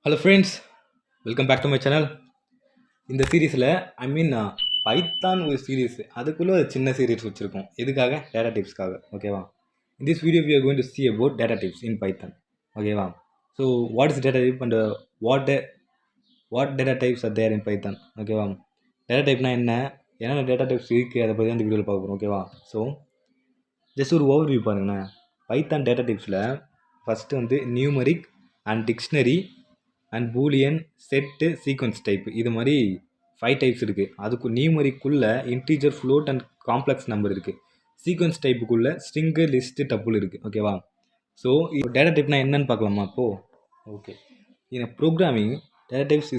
Hello friends, welcome back to my channel. இந்த சீரீஸில் Python ஒரு சீரீஸ், அதுக்குள்ளே ஒரு சின்ன சீரீஸ் வச்சுருக்கோம். எதுக்காக? டேட்டா டைப்ஸ்க்காக. ஓகேவா? In this video we are going to see about data types in Python. ஓகேவா? So what is data type and what data types are there in Python. ஓகேவா? டேட்டா டைப்னா என்னென்ன டேட்டா டைப்ஸ் இருக்குது, அதை பற்றி அந்த வீடியோவில் பார்க்க போகிறோம். ஓகேவா? ஸோ ஜஸ்ட் ஒரு ஓவர்வியூ பாருங்கண்ணே. பைத்தான் டேட்டா டைப்ஸில் ஃபஸ்ட்டு வந்து numeric and dictionary and boolean, set, sequence type, இது மாதிரி 5 டைப்ஸ் இருக்குது. அதுக்கு நியூமரிக்குள்ளே integer, float and complex number இருக்குது. சீக்வன்ஸ் டைப்புக்குள்ளே ஸ்ட்ரிங்கு, லிஸ்ட்டு, டப்புள் இருக்குது. ஓகேவா? ஸோ டேட்டா டைப்னா என்னன்னு பார்க்கலாமா அப்போது? Okay, in programming data types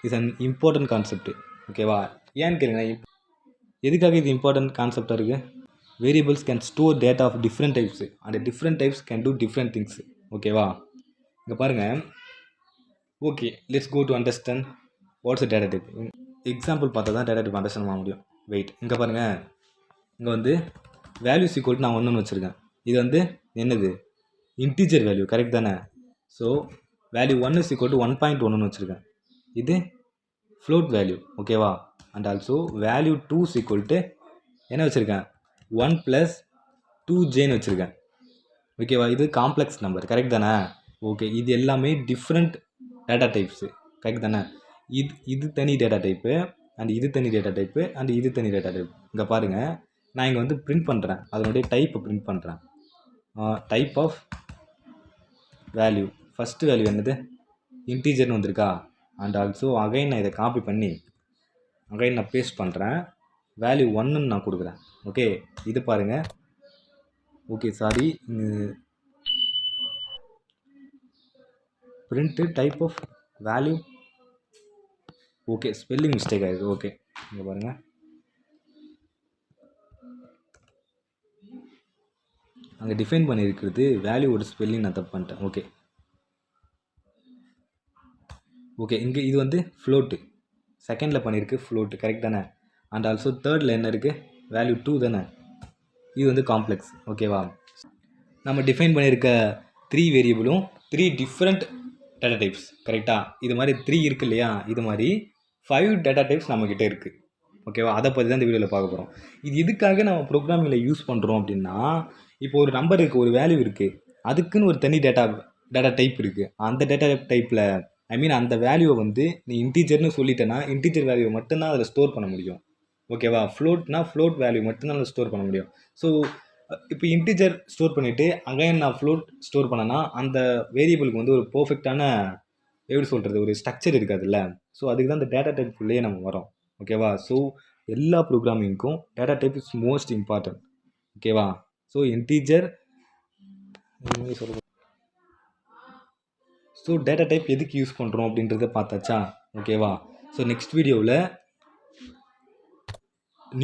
is an important concept. ஓகேவா? ஏன்னு கேளுங்க, எதுக்காக இது இம்பார்ட்டன்ட் கான்செப்டாக இருக்குது? Variables can store data of different types and different types can do different things. ஓகேவா? இங்கே பாருங்கள். Okay, let's go to understand what's a data type. Example பார்த்தா தான் டேட்டா டைப் அண்டர்ஸ்டாண்ட் பண்ண முடியும். வெயிட், இங்கே பாருங்கள். இங்கே வந்து வேல்யூஸ் ஈக்குவல் நான் ஒன்று வச்சுருக்கேன். இது வந்து என்னது? இன்டீஜர் வேல்யூ, கரெக்ட் தானே? So value 1 is equal to 1.1 வச்சுருக்கேன். இது ஃப்ளோட் வேல்யூ. ஓகேவா? And also value 2 is equal to என்ன வச்சுருக்கேன்? 1 + 2j வச்சுருக்கேன். ஓகேவா? இது காம்ப்ளெக்ஸ் நம்பர், கரெக்ட் தானே? ஓகே, இது எல்லாமே டிஃப்ரெண்ட் டேட்டா டைப்ஸு, கரெக்ட் தானே? இது தனி டேட்டா டைப்பு அண்ட் இது தனி டேட்டா டைப்பு அண்ட் இது தனி டேட்டா டைப். இங்கே பாருங்கள், நான் இங்கே வந்து பிரிண்ட் பண்ணுறேன், அதனுடைய டைப்பை பிரிண்ட் பண்ணுறேன். Type of value, first value என்னது? இன்டீஜர்னு வந்திருக்கா? அண்ட் ஆல்சோ அகைன் நான் இதை காப்பி பண்ணி அகைன் நான் பேஸ்ட் பண்ணுறேன். வேல்யூ 1ன்னு நான் கொடுக்குறேன். ஓகே, இது பாருங்கள். Okay, sorry, print type of value. Okay, spelling mistake ஆகிருக்கு. ஓகே, இங்கே பாருங்கள். அங்கே டிஃபைன் பண்ணியிருக்கிறது வேல்யூவோட ஸ்பெல்லிங் நான் தப்பு பண்ணிட்டேன். ஓகே ஓகே, இங்கே இது வந்து ஃப்ளோட்டு, செகண்டில் பண்ணியிருக்கு ஃப்ளோட்டு, கரெக்ட் தானே? அண்ட் ஆல்சோ தேர்டில் என்ன இருக்குது? வேல்யூ 2 தானே? இது வந்து காம்ப்ளெக்ஸ். ஓகேவா? நம்ம டிஃபைன் பண்ணியிருக்க 3 வேரியபிளும் 3 டிஃப்ரெண்ட் டேட்டா டைப்ஸ், கரெக்டாக? இது மாதிரி 3 இருக்குது இல்லையா? இது மாதிரி 5 டேட்டா டைப்ஸ் நம்மக்கிட்ட இருக்குது. ஓகேவா? அதை பற்றி தான் இந்த வீடியோவில் பார்க்க போகிறோம். இது எதுக்காக நம்ம ப்ரோக்ராமிங்கில் யூஸ் பண்ணுறோம் அப்படின்னா, இப்போ ஒரு நம்பர் இருக்குது, ஒரு வேல்யூ இருக்குது, அதுக்குன்னு ஒரு தனி டேட்டா டைப் இருக்குது. அந்த டேட்டா டைப்பில் அந்த வேல்யூவை வந்து நீ இன்டீஜர்னு சொல்லிட்டேன்னா இன்டீஜர் வேல்யூவை மட்டும்தான் அதில் ஸ்டோர் பண்ண முடியும். ஓகேவா? ஃப்ளோட்னா ஃப்ளோட் வேல்யூ மட்டும்தான் அதில் ஸ்டோர் பண்ண முடியும். ஸோ இப்போ இன்டீஜர் ஸ்டோர் பண்ணிவிட்டு அகைன் நான் ஃப்ளோட் ஸ்டோர் பண்ணேன்னா அந்த வேரியபிளுக்கு வந்து ஒரு பர்ஃபெக்டான, எப்படி சொல்கிறது, ஒரு ஸ்ட்ரக்சர் இருக்காதுல்ல. ஸோ அதுக்கு தான் இந்த டேட்டா டைப்புக்குள்ளேயே நம்ம வரோம். ஓகேவா? ஸோ எல்லா ப்ரோக்ராமிங்க்கும் data type is most important. ஓகேவா? So integer, so data type எதுக்கு யூஸ் பண்ணுறோம் அப்படின்றத பார்த்தாச்சா? ஓகேவா? ஸோ நெக்ஸ்ட் வீடியோவில்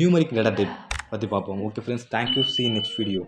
நியூமரிக் டேட்டா டைப் பற்றி பார்ப்போம். Okay friends, thank you. see you next video.